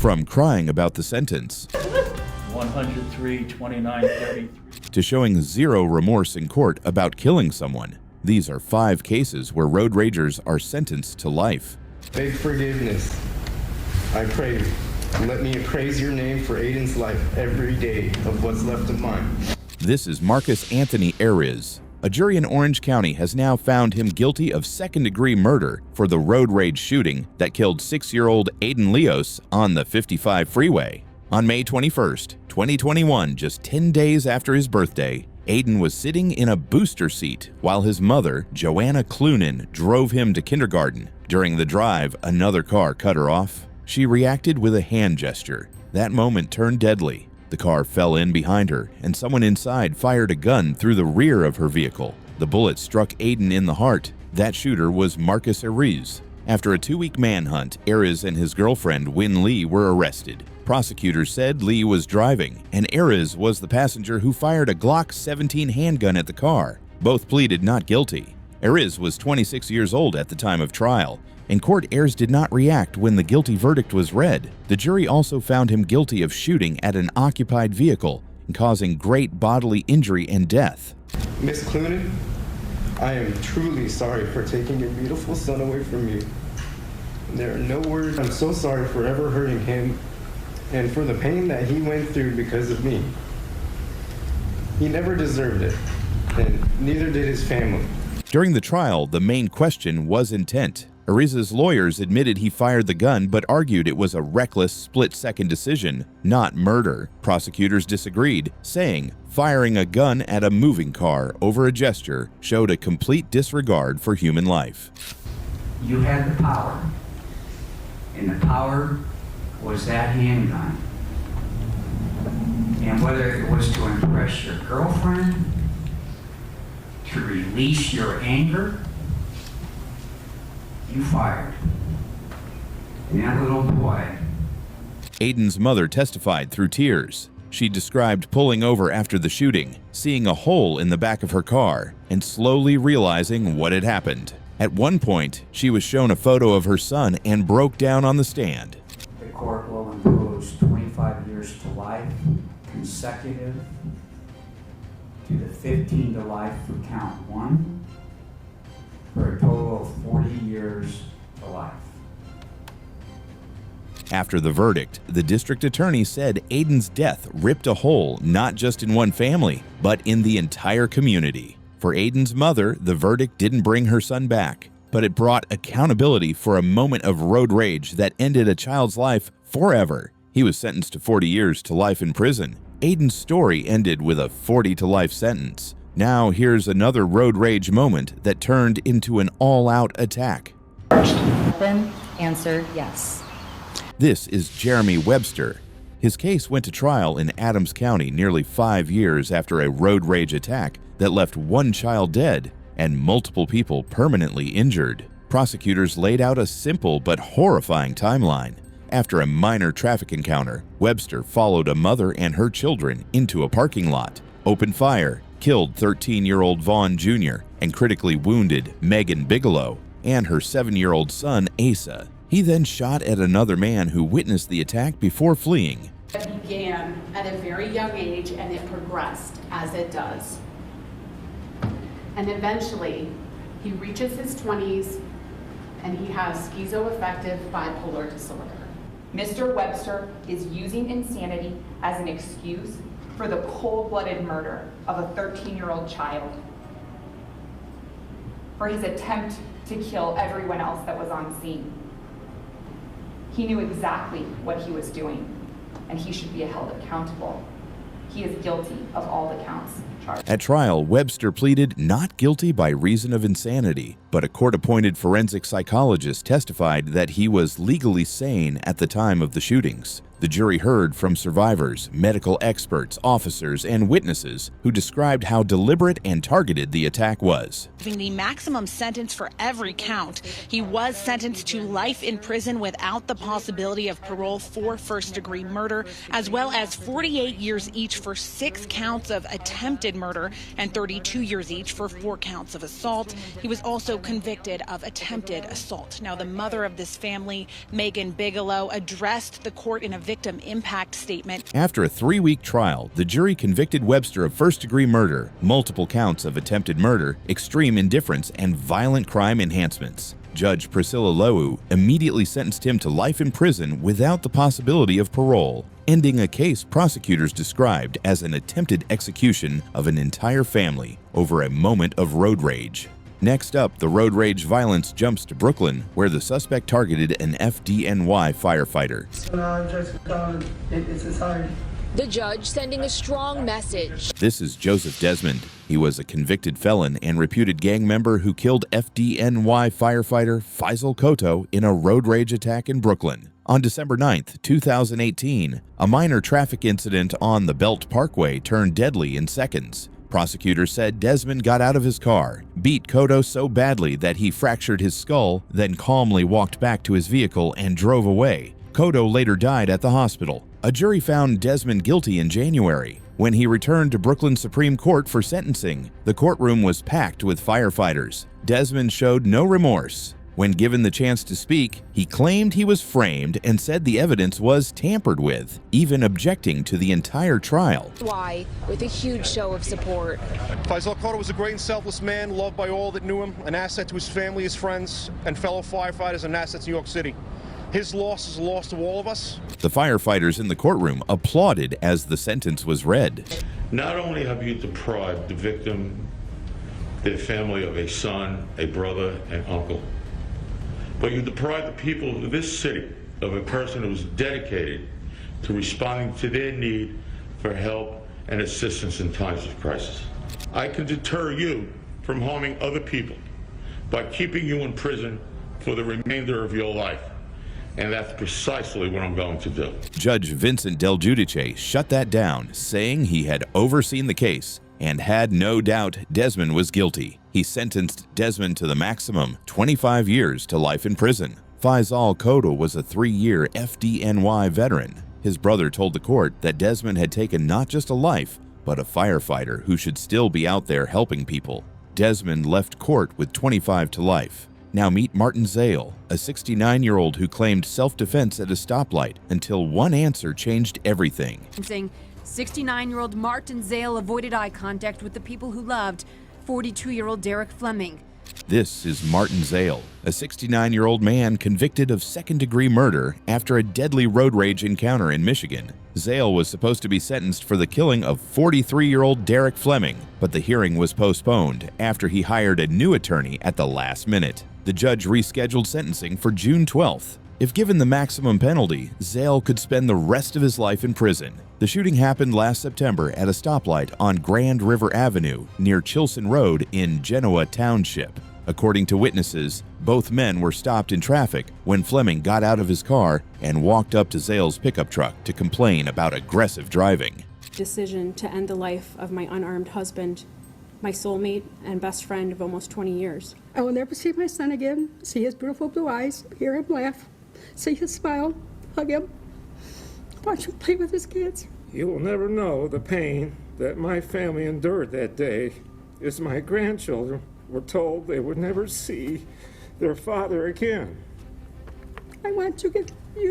From crying about the sentence 103, 29, 33. to showing zero remorse in court about killing someone, these are 5 cases where road ragers are sentenced to life. Beg forgiveness. I pray. Let me praise your name for Aiden's life every day of what's left of mine. This is Marcus Anthony Ariz. A jury in Orange County has now found him guilty of second-degree murder for the road rage shooting that killed 6-year-old Aiden Leos on the 55 freeway. On May 21st, 2021, just 10 days after his birthday, Aiden was sitting in a booster seat while his mother, Joanna Clunan, drove him to kindergarten. During the drive, another car cut her off. She reacted with a hand gesture. That moment turned deadly. The car fell in behind her, and someone inside fired a gun through the rear of her vehicle. The bullet struck Aiden in the heart. That shooter was Marcus Ariz. After a 2-week manhunt, Ariz and his girlfriend, Win Lee, were arrested. Prosecutors said Lee was driving, and Ariz was the passenger who fired a Glock 17 handgun at the car. Both pleaded not guilty. Ariz was 26 years old at the time of trial. In court, Ayers did not react when the guilty verdict was read. The jury also found him guilty of shooting at an occupied vehicle and causing great bodily injury and death. Miss Clunan, I am truly sorry for taking your beautiful son away from you. There are no words. I'm so sorry for ever hurting him and for the pain that he went through because of me. He never deserved it, and neither did his family. During the trial, the main question was intent. Ariz's lawyers admitted he fired the gun but argued it was a reckless split-second decision, not murder. Prosecutors disagreed, saying firing a gun at a moving car over a gesture showed a complete disregard for human life. You had the power, and the power was that handgun. And whether it was to impress your girlfriend, to release your anger, you fired. And that little boy. Aiden's mother testified through tears. She described pulling over after the shooting, seeing a hole in the back of her car, and slowly realizing what had happened. At one point, she was shown a photo of her son and broke down on the stand. The court will impose 25 years to life, consecutive to the 15 to life for count 1, for a total of 40 years to life. After the verdict, the district attorney said Aiden's death ripped a hole not just in one family, but in the entire community. For Aiden's mother, the verdict didn't bring her son back, but it brought accountability for a moment of road rage that ended a child's life forever. He was sentenced to 40 years to life in prison. Aiden's story ended with a 40 to life sentence. Now here's another road rage moment that turned into an all-out attack. Then answer yes. This is Jeremy Webster. His case went to trial in Adams County nearly 5 years after a road rage attack that left one child dead and multiple people permanently injured. Prosecutors laid out a simple but horrifying timeline. After a minor traffic encounter, Webster followed a mother and her children into a parking lot, opened fire, killed 13-year-old Vaughn Jr., and critically wounded Megan Bigelow and her 7-year-old son, Asa. He then shot at another man who witnessed the attack before fleeing. It began at a very young age and it progressed as it does. And eventually, he reaches his 20s and he has schizoaffective bipolar disorder. Mr. Webster is using insanity as an excuse for the cold-blooded murder of a 13-year-old child, for his attempt to kill everyone else that was on scene. He knew exactly what he was doing, and he should be held accountable. He is guilty of all the counts charged. At trial, Webster pleaded not guilty by reason of insanity, but a court-appointed forensic psychologist testified that he was legally sane at the time of the shootings. The jury heard from survivors, medical experts, officers, and witnesses who described how deliberate and targeted the attack was. The maximum sentence for every count. He was sentenced to life in prison without the possibility of parole for first-degree murder, as well as 48 years each for 6 counts of attempted murder and 32 years each for 4 counts of assault. He was also convicted of attempted assault. Now, the mother of this family, Megan Bigelow, addressed the court in a victim impact statement. After a 3-week trial, the jury convicted Webster of first-degree murder, multiple counts of attempted murder, extreme indifference, and violent crime enhancements. Judge Priscilla Lowu immediately sentenced him to life in prison without the possibility of parole, ending a case prosecutors described as an attempted execution of an entire family over a moment of road rage. Next up, the road rage violence jumps to Brooklyn, where the suspect targeted an FDNY firefighter. The judge sending a strong message. This is Joseph Desmond. He was a convicted felon and reputed gang member who killed FDNY firefighter Faisal Koto in a road rage attack in Brooklyn. On December 9, 2018, a minor traffic incident on the Belt Parkway turned deadly in seconds. Prosecutors said Desmond got out of his car, beat Koto so badly that he fractured his skull, then calmly walked back to his vehicle and drove away. Koto later died at the hospital. A jury found Desmond guilty in January. When he returned to Brooklyn Supreme Court for sentencing, the courtroom was packed with firefighters. Desmond showed no remorse. When given the chance to speak, he claimed he was framed and said the evidence was tampered with, even objecting to the entire trial. Why? With a huge show of support. Faisal Koto was a great and selfless man, loved by all that knew him, an asset to his family, his friends, and fellow firefighters, and an asset to New York City. His loss is a loss to all of us. The firefighters in the courtroom applauded as the sentence was read. Not only have you deprived the victim, their family, of a son, a brother, and uncle, but you deprive the people of this city of a person who is dedicated to responding to their need for help and assistance in times of crisis. I can deter you from harming other people by keeping you in prison for the remainder of your life. And that's precisely what I'm going to do. Judge Vincent Del Giudice shut that down, saying he had overseen the case and had no doubt Desmond was guilty. He sentenced Desmond to the maximum, 25 years to life in prison. Faisal Koto was a 3-year FDNY veteran. His brother told the court that Desmond had taken not just a life, but a firefighter who should still be out there helping people. Desmond left court with 25 to life. Now meet Martin Zale, a 69-year-old who claimed self-defense at a stoplight until one answer changed everything. 69-year-old Martin Zale avoided eye contact with the people who loved 42-year-old Derek Fleming. This is Martin Zale, a 69-year-old man convicted of second-degree murder after a deadly road rage encounter in Michigan. Zale was supposed to be sentenced for the killing of 43-year-old Derek Fleming, but the hearing was postponed after he hired a new attorney at the last minute. The judge rescheduled sentencing for June 12th. If given the maximum penalty, Zale could spend the rest of his life in prison. The shooting happened last September at a stoplight on Grand River Avenue near Chilson Road in Genoa Township. According to witnesses, both men were stopped in traffic when Fleming got out of his car and walked up to Zale's pickup truck to complain about aggressive driving. Decision to end the life of my unarmed husband, my soulmate and best friend of almost 20 years. I will never see my son again, see his beautiful blue eyes, hear him laugh, see his smile, hug him, watch him play with his kids. You will never know the pain that my family endured that day as my grandchildren were told they would never see their father again. I want you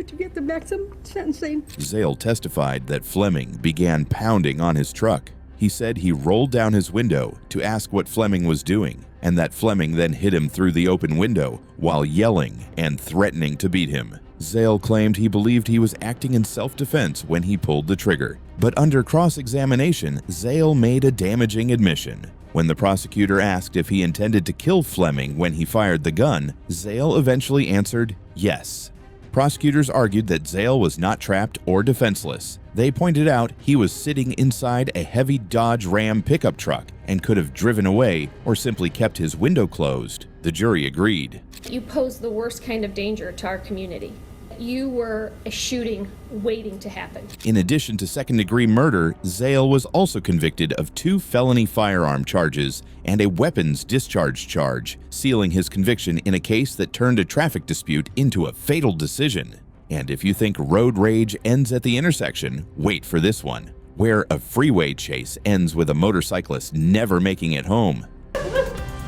to get the maximum sentencing. Zale testified that Fleming began pounding on his truck. He said he rolled down his window to ask what Fleming was doing, and that Fleming then hit him through the open window while yelling and threatening to beat him. Zale claimed he believed he was acting in self-defense when he pulled the trigger. But under cross-examination, Zale made a damaging admission. When the prosecutor asked if he intended to kill Fleming when he fired the gun, Zale eventually answered yes. Prosecutors argued that Zale was not trapped or defenseless. They pointed out he was sitting inside a heavy Dodge Ram pickup truck and could have driven away or simply kept his window closed. The jury agreed. You pose the worst kind of danger to our community. that you were a shooting waiting to happen. In addition to second-degree murder, Zale was also convicted of 2 felony firearm charges and a weapons discharge charge, sealing his conviction in a case that turned a traffic dispute into a fatal decision. And if you think road rage ends at the intersection, wait for this one, where a freeway chase ends with a motorcyclist never making it home.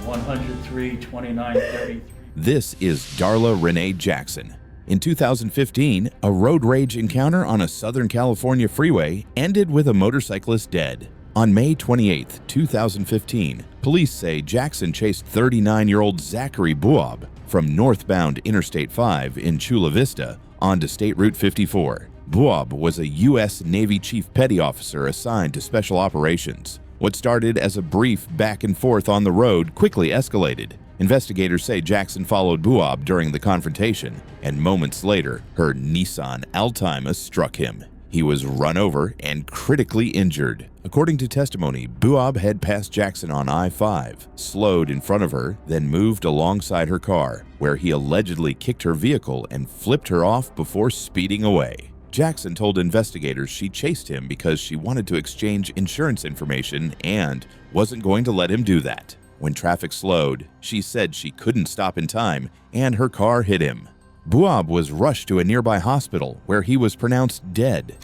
103, 29, 33. This is Darla Renee Jackson. In 2015, a road rage encounter on a Southern California freeway ended with a motorcyclist dead. On May 28, 2015, police say Jackson chased 39-year-old Zachary Buob from northbound Interstate 5 in Chula Vista onto State Route 54. Buob was a U.S. Navy Chief Petty Officer assigned to Special Operations. What started as a brief back and forth on the road quickly escalated. Investigators say Jackson followed Buob during the confrontation, and moments later, her Nissan Altima struck him. He was run over and critically injured. According to testimony, Buob had passed Jackson on I-5, slowed in front of her, then moved alongside her car, where he allegedly kicked her vehicle and flipped her off before speeding away. Jackson told investigators she chased him because she wanted to exchange insurance information and wasn't going to let him do that. When traffic slowed, she said she couldn't stop in time and her car hit him. Buob was rushed to a nearby hospital where he was pronounced dead.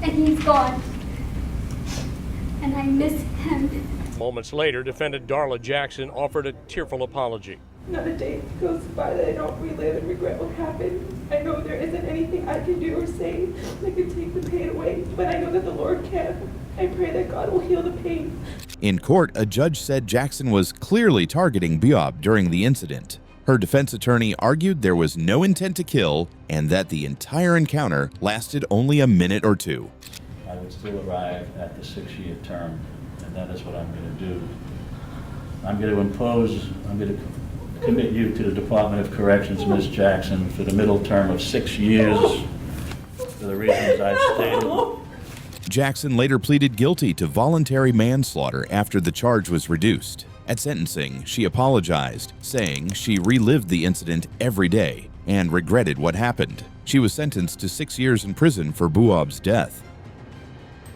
And he's gone. And I miss him. Moments later, defendant Darla Jackson offered a tearful apology. Not a day goes by that I don't relive and regret what happened. I know there isn't anything I can do or say that can take the pain away, but I know that the Lord can. I pray that God will heal the pain. In court, a judge said Jackson was clearly targeting Buob during the incident. Her defense attorney argued there was no intent to kill and that the entire encounter lasted only a minute or two. I would still arrive at the 6-year term, and that is what I'm going to do. I'm going to commit you to the Department of Corrections, Ms. Jackson, for the middle term of 6 years for the reasons I've stated. Jackson later pleaded guilty to voluntary manslaughter after the charge was reduced. At sentencing, she apologized, saying she relived the incident every day and regretted what happened. She was sentenced to 6 years in prison for Buob's death.